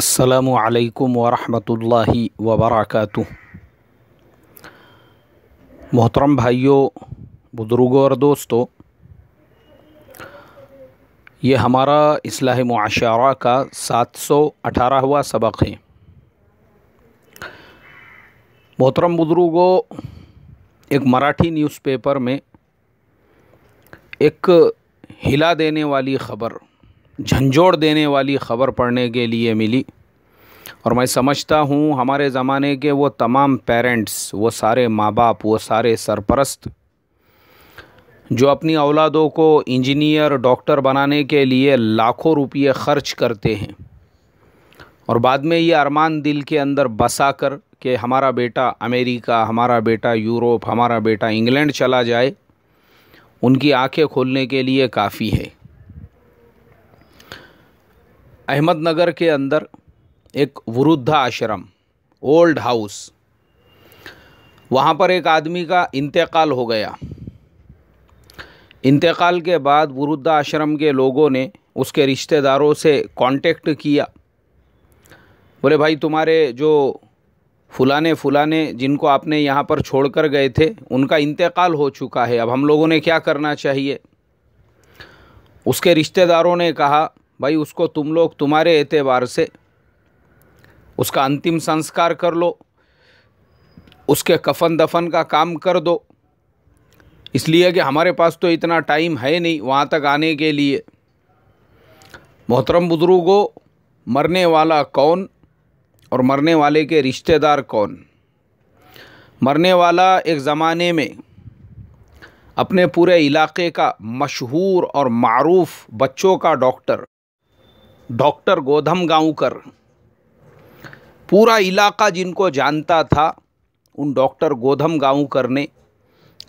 अस्सलामु अलैकुम वरहमतुल्लाहि वबरकातुह। मोहतरम भाइयों, बुज़ुर्गों और दोस्तों, ये हमारा इस्लाह मुआशरा का 718वां सबक है। मोहतरम बुज़ुर्गों, एक मराठी न्यूज़पेपर में एक हिला देने वाली ख़बर, झंझोड़ देने वाली ख़बर पढ़ने के लिए मिली और मैं समझता हूँ हमारे ज़माने के वो तमाम पेरेंट्स, वो सारे माँ बाप, वो सारे सरपरस्त जो अपनी औलादों को इंजीनियर, डॉक्टर बनाने के लिए लाखों रुपये ख़र्च करते हैं और बाद में ये अरमान दिल के अंदर बसा कर कि हमारा बेटा अमेरिका, हमारा बेटा यूरोप, हमारा बेटा इंग्लैंड चला जाए, उनकी आंखें खोलने के लिए काफ़ी है। अहमदनगर के अंदर एक वृद्धा आश्रम, ओल्ड हाउस, वहाँ पर एक आदमी का इंतकाल हो गया। इंतकाल के बाद वृद्धा आश्रम के लोगों ने उसके रिश्तेदारों से कांटेक्ट किया। बोले भाई, तुम्हारे जो फुलाने जिनको आपने यहाँ पर छोड़कर गए थे, उनका इंतकाल हो चुका है, अब हम लोगों ने क्या करना चाहिए। उसके रिश्तेदारों ने कहा, भाई उसको तुम लोग तुम्हारे एतबार से उसका अंतिम संस्कार कर लो, उसके कफन दफन का काम कर दो, इसलिए कि हमारे पास तो इतना टाइम है नहीं वहाँ तक आने के लिए। मोहतरम बुजुर्गों, मरने वाला कौन और मरने वाले के रिश्तेदार कौन? मरने वाला एक ज़माने में अपने पूरे इलाके का मशहूर और मारूफ बच्चों का डॉक्टर गोधम गांवकर, पूरा इलाका जिनको जानता था, उन डॉक्टर गोधम गांवकर ने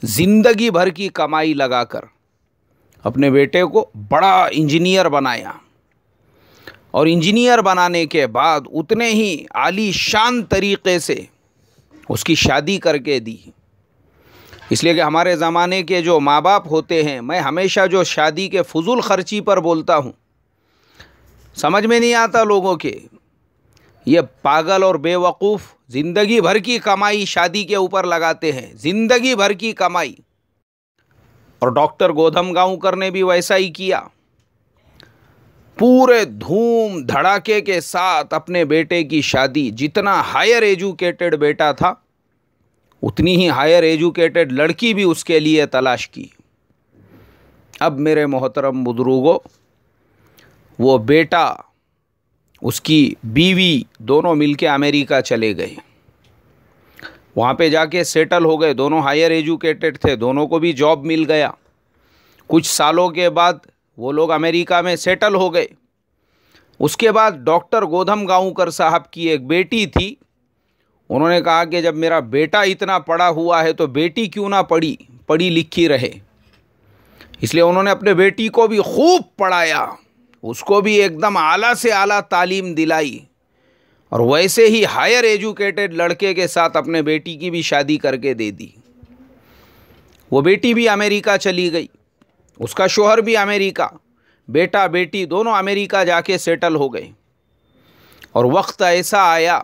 ज़िंदगी भर की कमाई लगाकर अपने बेटे को बड़ा इंजीनियर बनाया और इंजीनियर बनाने के बाद उतने ही आलीशान तरीक़े से उसकी शादी करके दी। इसलिए कि हमारे ज़माने के जो माँ बाप होते हैं, मैं हमेशा जो शादी के फजूल ख़र्ची पर बोलता हूँ, समझ में नहीं आता लोगों के, ये पागल और बेवकूफ़ ज़िंदगी भर की कमाई शादी के ऊपर लगाते हैं, ज़िंदगी भर की कमाई। और डॉक्टर गोधम गांवकर ने भी वैसा ही किया, पूरे धूम धड़ाके के साथ अपने बेटे की शादी, जितना हायर एजुकेटेड बेटा था उतनी ही हायर एजुकेटेड लड़की भी उसके लिए तलाश की। अब मेरे मोहतरम बुजुर्गों, वो बेटा, उसकी बीवी दोनों मिलके अमेरिका चले गए, वहाँ पे जाके सेटल हो गए। दोनों हायर एजुकेटेड थे, दोनों को भी जॉब मिल गया। कुछ सालों के बाद वो लोग अमेरिका में सेटल हो गए। उसके बाद डॉक्टर गोधम गांवकर साहब की एक बेटी थी। उन्होंने कहा कि जब मेरा बेटा इतना पढ़ा हुआ है तो बेटी क्यों ना पढ़ी लिखी रहे। इसलिए उन्होंने अपने बेटी को भी खूब पढ़ाया, उसको भी एकदम आला से आला तालीम दिलाई और वैसे ही हायर एजुकेटेड लड़के के साथ अपने बेटी की भी शादी करके दे दी। वो बेटी भी अमेरिका चली गई, उसका शोहर भी अमेरिका, बेटा बेटी दोनों अमेरिका जाके सेटल हो गए। और वक्त ऐसा आया,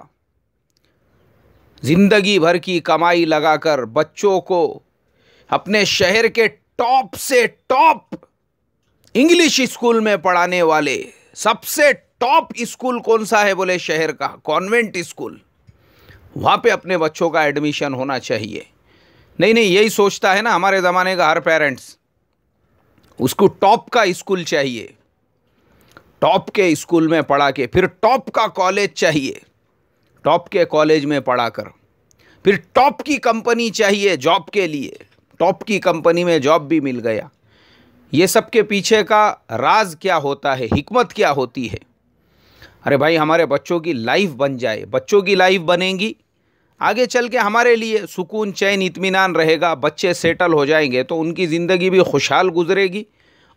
ज़िंदगी भर की कमाई लगाकर बच्चों को अपने शहर के टॉप से टॉप इंग्लिश स्कूल में पढ़ाने वाले, सबसे टॉप स्कूल कौन सा है बोले, शहर का कॉन्वेंट स्कूल, वहाँ पे अपने बच्चों का एडमिशन होना चाहिए। नहीं, यही सोचता है ना हमारे ज़माने का हर पेरेंट्स, उसको टॉप का स्कूल चाहिए, टॉप के स्कूल में पढ़ा के फिर टॉप का कॉलेज चाहिए, टॉप के कॉलेज में पढ़ाकर फिर टॉप की कंपनी चाहिए जॉब के लिए, टॉप की कंपनी में जॉब भी मिल गया। ये सब के पीछे का राज क्या होता है, हिकमत क्या होती है? अरे भाई, हमारे बच्चों की लाइफ बन जाए, बच्चों की लाइफ बनेगी, आगे चल के हमारे लिए सुकून, चैन, इत्मीनान रहेगा, बच्चे सेटल हो जाएंगे तो उनकी ज़िंदगी भी खुशहाल गुजरेगी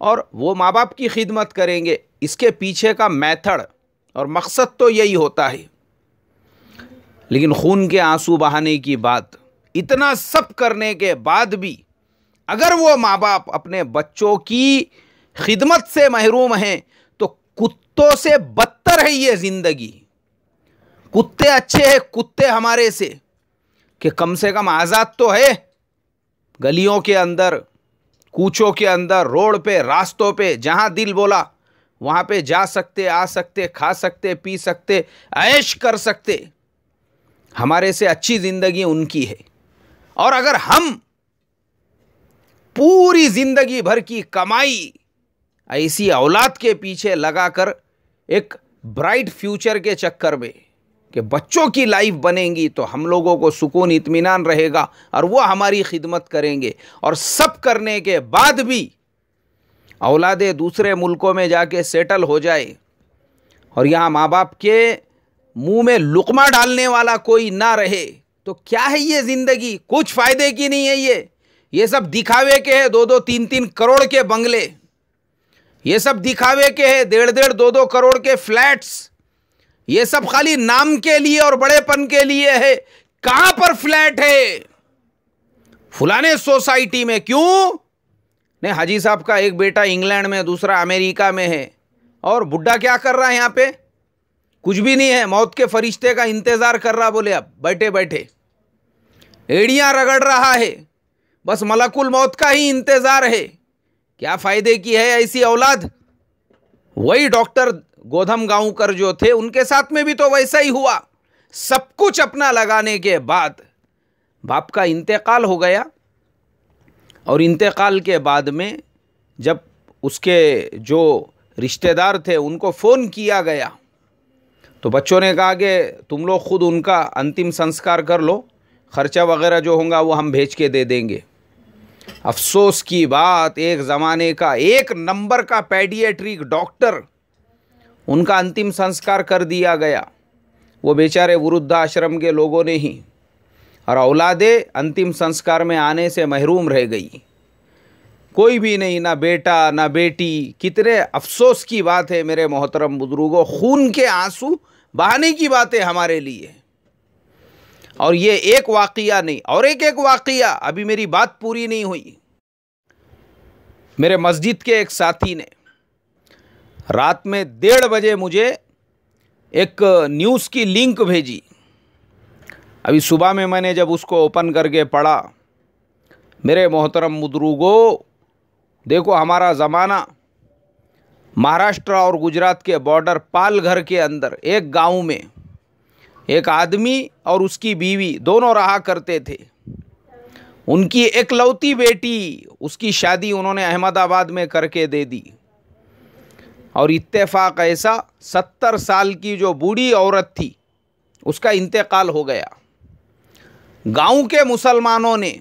और वो माँ बाप की खिदमत करेंगे। इसके पीछे का मेथड और मकसद तो यही होता है। लेकिन खून के आंसू बहाने की बात, इतना सब करने के बाद भी अगर वो माँ बाप अपने बच्चों की खिदमत से महरूम हैं तो कुत्तों से बदतर है ये ज़िंदगी। कुत्ते अच्छे हैं, कुत्ते हमारे से, कि कम से कम आज़ाद तो है, गलियों के अंदर, कूचों के अंदर, रोड पे, रास्तों पे, जहां दिल बोला वहां पे जा सकते, आ सकते, खा सकते, पी सकते, ऐश कर सकते। हमारे से अच्छी जिंदगी उनकी है। और अगर हम पूरी जिंदगी भर की कमाई ऐसी औलाद के पीछे लगाकर एक ब्राइट फ्यूचर के चक्कर में कि बच्चों की लाइफ बनेंगी, तो हम लोगों को सुकून इत्मीनान रहेगा और वो हमारी खिदमत करेंगे। और सब करने के बाद भी औलादे दूसरे मुल्कों में जाके सेटल हो जाए और यहाँ माँ बाप के मुंह में लुकमा डालने वाला कोई ना रहे, तो क्या है ये जिंदगी? कुछ फायदे की नहीं है। ये सब दिखावे के है, 2-2, 3-3 करोड़ के बंगले, ये सब दिखावे के है, 1.5-1.5, 2-2 करोड़ के फ्लैट्स, ये सब खाली नाम के लिए और बड़ेपन के लिए है। कहां पर फ्लैट है? फुलाने सोसाइटी में। क्यों? नहीं, हाजी साहब का एक बेटा इंग्लैंड में, दूसरा अमेरिका में है, और बुड्ढा क्या कर रहा है यहां पे? कुछ भी नहीं है, मौत के फरिश्ते का इंतजार कर रहा। बोले अब बैठे बैठे एड़ियां रगड़ रहा है, बस मलकुल मौत का ही इंतजार है। क्या फायदे की है ऐसी औलाद? वही डॉक्टर गोधम गांवकर जो थे, उनके साथ में भी तो वैसा ही हुआ। सब कुछ अपना लगाने के बाद बाप का इंतकाल हो गया, और इंतकाल के बाद में जब उसके जो रिश्तेदार थे उनको फ़ोन किया गया, तो बच्चों ने कहा कि तुम लोग खुद उनका अंतिम संस्कार कर लो, खर्चा वगैरह जो होगा वो हम भेज के दे देंगे। अफसोस की बात, एक ज़माने का एक नंबर का पेडियाट्रिक डॉक्टर, उनका अंतिम संस्कार कर दिया गया। वो बेचारे वृद्धाश्रम के लोगों ने ही, और औलादे अंतिम संस्कार में आने से महरूम रह गई। कोई भी नहीं, ना बेटा ना बेटी। कितने अफसोस की बात है मेरे मोहतरम बुजुर्गों, खून के आंसू बहाने की बात है हमारे लिए। और ये एक वाक़िया नहीं, और एक वाक़िया, अभी मेरी बात पूरी नहीं हुई। मेरे मस्जिद के एक साथी ने रात में 1:30 बजे मुझे एक न्यूज़ की लिंक भेजी। अभी सुबह में मैंने जब उसको ओपन करके पढ़ा, मेरे मोहतरम बुजुर्गों, देखो हमारा ज़माना महाराष्ट्र और गुजरात के बॉर्डर पालघर के अंदर एक गांव में एक आदमी और उसकी बीवी दोनों रहा करते थे। उनकी एकलौती बेटी, उसकी शादी उन्होंने अहमदाबाद में करके दे दी, और इत्तेफाक ऐसा 70 साल की जो बूढ़ी औरत थी उसका इंतकाल हो गया। गांव के मुसलमानों ने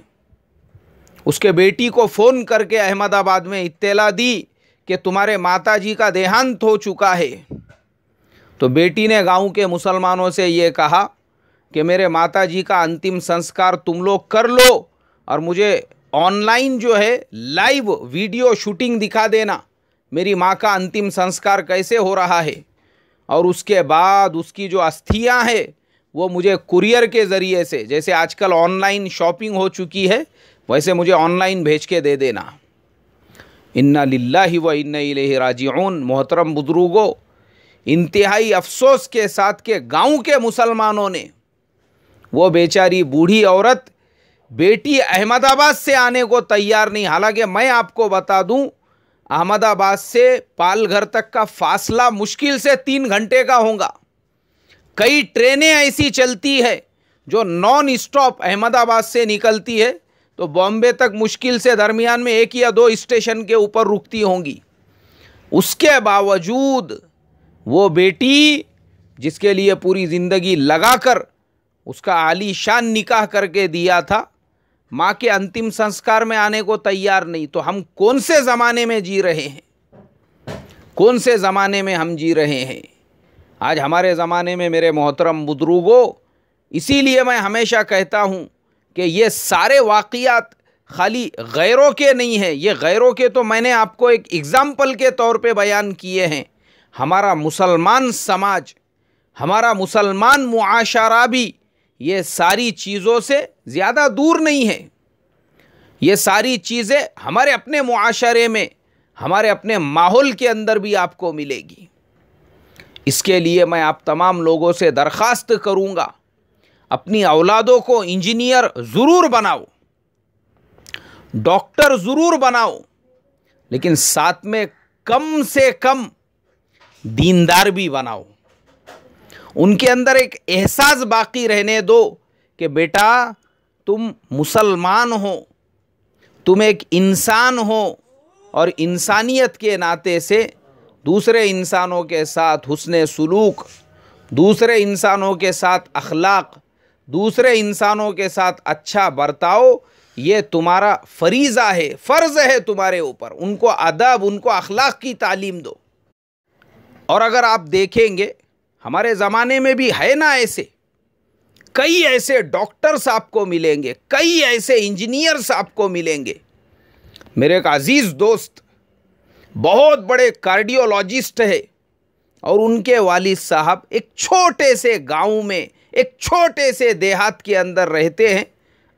उसके बेटी को फ़ोन करके अहमदाबाद में इत्तला दी कि तुम्हारे माताजी का देहांत हो चुका है। तो बेटी ने गांव के मुसलमानों से ये कहा कि मेरे माताजी का अंतिम संस्कार तुम लोग कर लो, और मुझे ऑनलाइन जो है लाइव वीडियो शूटिंग दिखा देना, मेरी माँ का अंतिम संस्कार कैसे हो रहा है, और उसके बाद उसकी जो अस्थियाँ हैं वो मुझे कुरियर के ज़रिए से, जैसे आजकल ऑनलाइन शॉपिंग हो चुकी है वैसे मुझे ऑनलाइन भेज के दे देना। इन्ना लिल्लाहि व इन्ना इलैहि राजिऊन। मोहतरम बुजुर्गों, इंतहाई अफसोस के साथ के गांव के मुसलमानों ने, वो बेचारी बूढ़ी औरत, बेटी अहमदाबाद से आने को तैयार नहीं। हालांकि मैं आपको बता दूं, अहमदाबाद से पालघर तक का फासला मुश्किल से 3 घंटे का होगा। कई ट्रेनें ऐसी चलती है जो नॉन स्टॉप अहमदाबाद से निकलती है, तो बॉम्बे तक मुश्किल से दरमियान में 1 या 2 स्टेशन के ऊपर रुकती होंगी। उसके बावजूद वो बेटी, जिसके लिए पूरी ज़िंदगी लगाकर उसका आलीशान निकाह करके दिया था, माँ के अंतिम संस्कार में आने को तैयार नहीं। तो हम कौन से ज़माने में जी रहे हैं? कौन से ज़माने में हम जी रहे हैं? आज हमारे ज़माने में मेरे मोहतरम बुजुर्गों, इसीलिए मैं हमेशा कहता हूँ कि ये सारे वाक़ियात खाली गैरों के नहीं हैं। ये गैरों के तो मैंने आपको एक एग्ज़ाम्पल के तौर पे बयान किए हैं। हमारा मुसलमान समाज, हमारा मुसलमान मुआशरा भी ये सारी चीज़ों से ज़्यादा दूर नहीं है। ये सारी चीज़ें हमारे अपने मुआशरे में, हमारे अपने माहौल के अंदर भी आपको मिलेगी। इसके लिए मैं आप तमाम लोगों से दरख्वास्त करूँगा, अपनी औलादों को इंजीनियर ज़रूर बनाओ, डॉक्टर ज़रूर बनाओ, लेकिन साथ में कम से कम दीनदार भी बनाओ। उनके अंदर एक एहसास बाकी रहने दो कि बेटा तुम मुसलमान हो, तुम एक इंसान हो, और इंसानियत के नाते से दूसरे इंसानों के साथ हुस्ने सुलूक, दूसरे इंसानों के साथ अखलाक, दूसरे इंसानों के साथ अच्छा बर्ताव, ये तुम्हारा फरीज़ा है, फ़र्ज़ है तुम्हारे ऊपर। उनको अदब, उनको अखलाक की तालीम दो। और अगर आप देखेंगे हमारे ज़माने में भी है ना, ऐसे कई ऐसे डॉक्टर्स आपको मिलेंगे, कई ऐसे इंजीनियर्स आपको मिलेंगे। मेरे एक अजीज़ दोस्त बहुत बड़े कार्डियोलॉजिस्ट है, और उनके वालिद साहब एक छोटे से गांव में, एक छोटे से देहात के अंदर रहते हैं,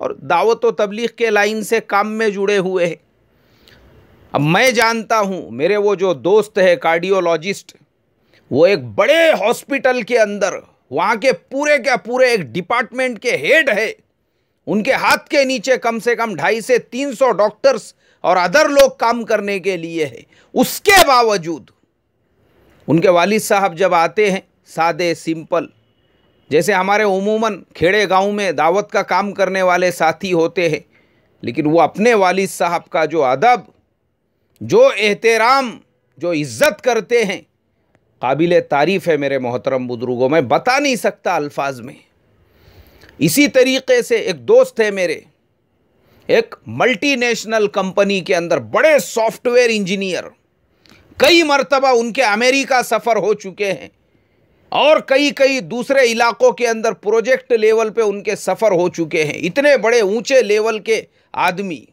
और दावत व तबलीग के लाइन से काम में जुड़े हुए हैं। अब मैं जानता हूँ, मेरे वो जो दोस्त है कार्डियोलॉजिस्ट, वो एक बड़े हॉस्पिटल के अंदर वहाँ के पूरे एक डिपार्टमेंट के हेड है। उनके हाथ के नीचे कम से कम 250 से 300 डॉक्टर्स और अदर लोग काम करने के लिए है। उसके बावजूद उनके वालिद साहब जब आते हैं, सादे सिंपल, जैसे हमारे उमूमन खेड़े गांव में दावत का काम करने वाले साथी होते हैं, लेकिन वो अपने वालिद साहब का जो अदब, जो एहतराम, जो इज़्ज़त करते हैं, काबिल तारीफ़ है मेरे मोहतरम बुजुर्गों, मैं बता नहीं सकता अल्फाज में। इसी तरीक़े से एक दोस्त है मेरे, एक मल्टीनेशनल कंपनी के अंदर बड़े सॉफ्टवेयर इंजीनियर, कई मरतबा उनके अमेरिका सफ़र हो चुके हैं, और कई दूसरे इलाक़ों के अंदर प्रोजेक्ट लेवल पे उनके सफ़र हो चुके हैं, इतने बड़े ऊंचे लेवल के आदमी।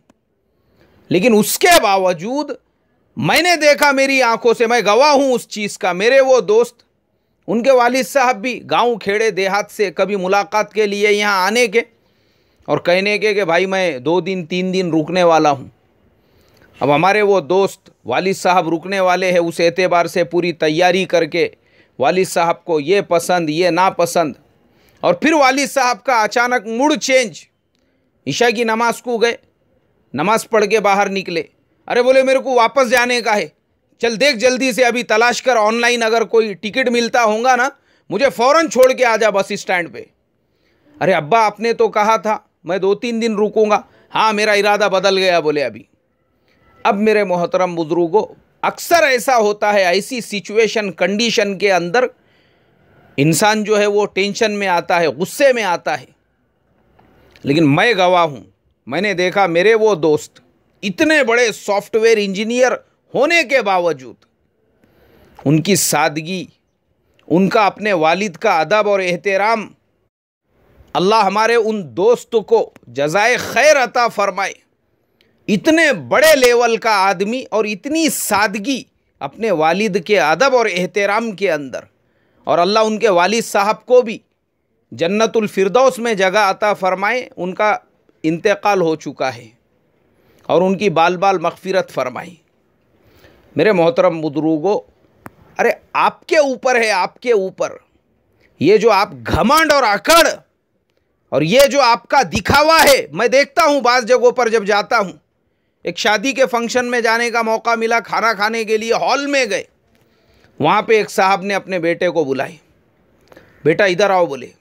लेकिन उसके बावजूद मैंने देखा मेरी आंखों से, मैं गवाह हूँ उस चीज़ का, मेरे वो दोस्त, उनके वालिद साहब भी गांव खेड़े देहात से कभी मुलाकात के लिए यहाँ आने के और कहने के कि भाई मैं 2 दिन 3 दिन रुकने वाला हूँ। अब हमारे वो दोस्त वालिद साहब रुकने वाले हैं, उस एतबार से पूरी तैयारी करके वालिद साहब को ये पसंद ये नापसंद, और फिर वालिद साहब का अचानक मूड चेंज। ईशा की नमाज को गए, नमाज पढ़ के बाहर निकले, अरे बोले मेरे को वापस जाने का है, चल देख जल्दी से अभी तलाश कर ऑनलाइन, अगर कोई टिकट मिलता होगा ना मुझे फ़ौरन छोड़ के आ जा बस स्टैंड पे। अरे अब्बा आपने तो कहा था मैं 2-3 दिन रुकूंगा। हाँ मेरा इरादा बदल गया बोले अभी। अब मेरे मोहतरम बुजुर्गों, अक्सर ऐसा होता है, ऐसी सिचुएशन कंडीशन के अंदर इंसान जो है वो टेंशन में आता है, गुस्से में आता है। लेकिन मैं गवाह हूँ, मैंने देखा मेरे वो दोस्त इतने बड़े सॉफ्टवेयर इंजीनियर होने के बावजूद उनकी सादगी, उनका अपने वालिद का अदब और एहतराम, अल्लाह हमारे उन दोस्त को जज़ाए खैर अता फरमाए। इतने बड़े लेवल का आदमी और इतनी सादगी अपने वालिद के अदब और एहतराम के अंदर, और अल्लाह उनके वालिद साहब को भी जन्नतुल फिरदौस में जगह अता फरमाए। उनका इंतकाल हो चुका है और उनकी बाल बाल मग़फ़िरत फरमाई। मेरे मोहतरम बुजुर्गों, अरे आपके ऊपर है, आपके ऊपर ये जो आप घमंड और अकड़ और ये जो आपका दिखावा है। मैं देखता हूँ बाज़ जगहों पर जब जाता हूँ, एक शादी के फंक्शन में जाने का मौका मिला, खाना खाने के लिए हॉल में गए, वहाँ पे एक साहब ने अपने बेटे को बुलाई, बेटा इधर आओ, बोले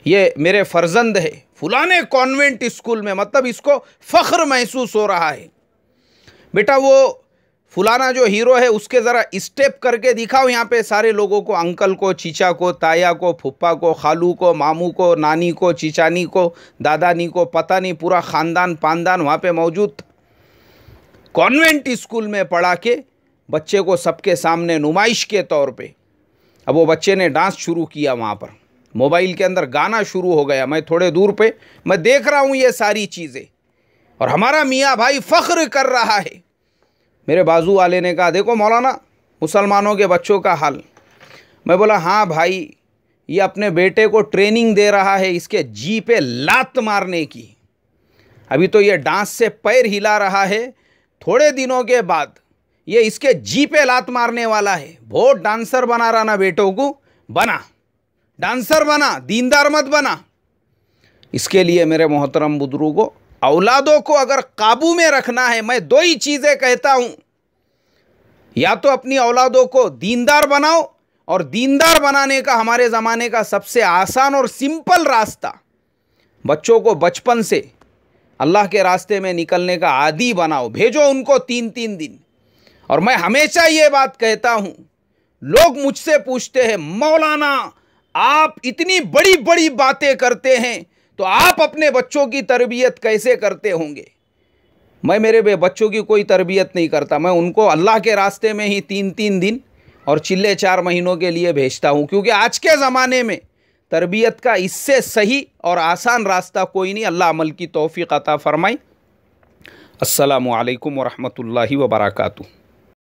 ये मेरे फर्जंद है फुलाने कॉन्वेंट स्कूल में, मतलब इसको फ़ख्र महसूस हो रहा है। बेटा वो फुलाना जो हीरो है उसके ज़रा स्टेप करके दिखाओ यहाँ पे सारे लोगों को, अंकल को, चीचा को, ताया को, फुप्पा को, खालू को, मामू को, नानी को, चीचानी को, दादानी को, पता नहीं पूरा ख़ानदान पानदान वहाँ पे मौजूद था। कॉन्वेंट स्कूल में पढ़ा के बच्चे को सबके सामने नुमाइश के तौर पे, अब वो बच्चे ने डांस शुरू किया, वहाँ पर मोबाइल के अंदर गाना शुरू हो गया। मैं थोड़े दूर पे मैं देख रहा हूँ ये सारी चीज़ें, और हमारा मियाँ भाई फ़ख्र कर रहा है। मेरे बाजू वाले ने कहा देखो मौलाना मुसलमानों के बच्चों का हाल। मैं बोला हाँ भाई, ये अपने बेटे को ट्रेनिंग दे रहा है इसके जी पे लात मारने की। अभी तो ये डांस से पैर हिला रहा है, थोड़े दिनों के बाद ये इसके जी पे लात मारने वाला है। बहुत डांसर बना रहा ना बेटों को, बना डांसर बना, दीनदार मत बना। इसके लिए मेरे मोहतरम बुजुर्गों, औलादों को अगर काबू में रखना है, मैं दो ही चीज़ें कहता हूँ, या तो अपनी औलादों को दीनदार बनाओ, और दीनदार बनाने का हमारे ज़माने का सबसे आसान और सिंपल रास्ता, बच्चों को बचपन से अल्लाह के रास्ते में निकलने का आदी बनाओ, भेजो उनको 3-3 दिन। और मैं हमेशा ये बात कहता हूँ, लोग मुझसे पूछते हैं मौलाना आप इतनी बड़ी बड़ी बातें करते हैं, तो आप अपने बच्चों की तरबियत कैसे करते होंगे? मैं मेरे बच्चों की कोई तरबियत नहीं करता, मैं उनको अल्लाह के रास्ते में ही 3-3 दिन और चिल्ले 4 महीनों के लिए भेजता हूँ, क्योंकि आज के ज़माने में तरबियत का इससे सही और आसान रास्ता कोई नहीं। अल्लाह अमल की तौफीक अता फरमाए। अस्सलामु अलैकुम व रहमतुल्लाहि व बरकातुहू।